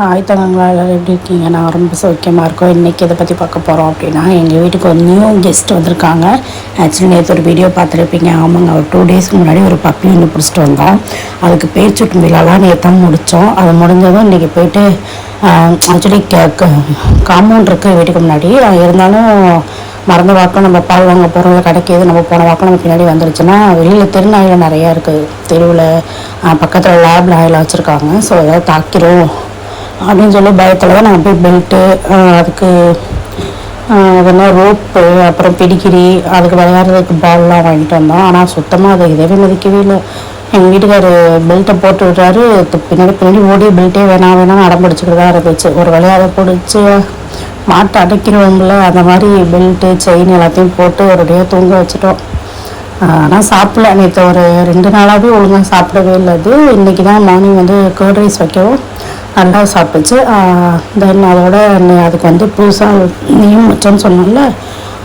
ஆயத்தங்கங்களா எல்லோரும் எப்படி இருக்கீங்க? நான் ரொம்ப சௌக்கியமாக இருக்கோம். இன்றைக்கி இதை பற்றி பார்க்க போகிறோம் அப்படின்னா, எங்கள் வீட்டுக்கு ஒரு நியூ கெஸ்ட் வந்திருக்காங்க. ஆக்சுவலி நேற்று ஒரு வீடியோ பார்த்துருப்பீங்க. ஆமாங்க, ஒரு 2 டேஸ்க்கு முன்னாடி ஒரு பப்பி ஒன்று பிடிச்சிட்டு வந்தோம். அதுக்கு பேர் சுட்டு விழாலாம் நேற்று தான் முடித்தோம். அது முடிஞ்சதும் இன்றைக்கி போயிட்டு ஆக்சுவலி காம்பவுண்ட் இருக்குது வீட்டுக்கு முன்னாடி. இருந்தாலும் மறந்த வாக்கம் நம்ம பால் வாங்க போகிறோம் கிடைக்கிது, நம்ம போன வாக்கம் நம்ம பின்னாடி வந்துருச்சுன்னா வெளியில் தெருநாயில் நிறையா இருக்குது. தெருவில் பக்கத்தில் லேப் நாயில் வச்சுருக்காங்க. ஸோ ஏதாவது தாக்கிரும் அப்படின்னு சொல்லி பயத்தில் தான் நாங்கள் போய் பெல்ட்டு, அதுக்கு அதெல்லாம் ரோப்பு, அப்புறம் பிடிக்கிரி, அதுக்கு விளையாடுறதுக்கு பால்லாம் வாங்கிட்டு வந்தோம். ஆனால் சுத்தமாக அது இதவே மதிக்கவே இல்லை. எங்கள் வீட்டுக்கார் பெல்ட்டை போட்டு விட்றாரு, பின்னாடி ஓடி பெல்ட்டே வேணாம்னு அடம் பிடிச்சிக்கிட்டு இருந்துச்சு. ஒரு விளையாட பிடிச்சி மாட்டை அடைக்கிறவங்கள அந்த மாதிரி பெல்ட்டு செயின் எல்லாத்தையும் போட்டு ஒருடையாக தூங்க வச்சுட்டோம். ஆனால் சாப்பிடல. நேற்று ஒரு 2 நாளாகவே ஒழுங்காக சாப்பிடவே இல்லை. அது இன்றைக்கி தான் மார்னிங் வந்து கர்ட் ரைஸ் வைக்கவும் நல்லா சாப்பிட்டுச்சு. தென் அதோட அதுக்கு புதுசாக நேம் வச்சோன்னு சொன்னோம்ல,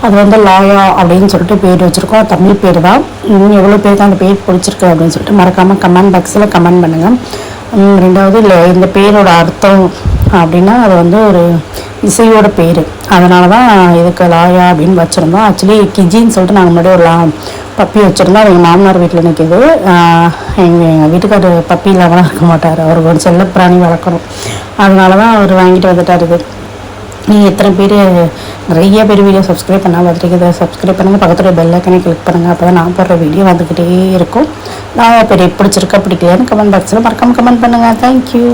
அது லாயா அப்படின்னு சொல்லிட்டு பேர் வச்சுருக்கோம். தமிழ் பேர் தான். இன்னும் எவ்வளோ பேருக்கு அந்த பேர் பிடிச்சிருக்கு அப்படின்னு சொல்லிட்டு மறக்காமல் கமெண்ட் பாக்ஸில் கமெண்ட் பண்ணுங்கள். ரெண்டாவது இல்லை, இந்த பேரோட அர்த்தம் அப்படின்னா அது ஒரு இசையோட பேர். அதனால தான் இதுக்கு லாயா அப்படின்னு வச்சுருந்தோம். ஆக்சுவலி கிஜின்னு சொல்லிட்டு நாங்கள் முன்னாடி ஒரு பப்பி வச்சுருந்தோம். அது எங்கள் மாமனார் வீட்டில் நிற்கிது. எங்கள் வீட்டுக்கார் பப்பி இல்லாமலாம் இருக்க மாட்டார். அவருக்கு ஒரு செல்ல பிராணி வளர்க்கணும். அதனால தான் அவர் வாங்கிட்டு வந்துட்டார். இது நீங்கள் எத்தனை பேர் நிறைய பேர் வீடியோ சப்ஸ்கிரைப் பண்ணால் பார்த்துருக்குது, சப்ஸ்கிரைப் பண்ணுங்கள். பக்கத்தில் பெல் ஐக்கனை கிளிக் பண்ணுங்கள். அப்போ தான் நான் போடுற வீடியோ வந்துக்கிட்டே இருக்கும். நான் பேர் பிடிச்சிருக்கா பிடிக்கலையான்னு கமெண்ட் பாக்ஸில் மறக்காமல் கமெண்ட் பண்ணுங்கள். தேங்க்யூ.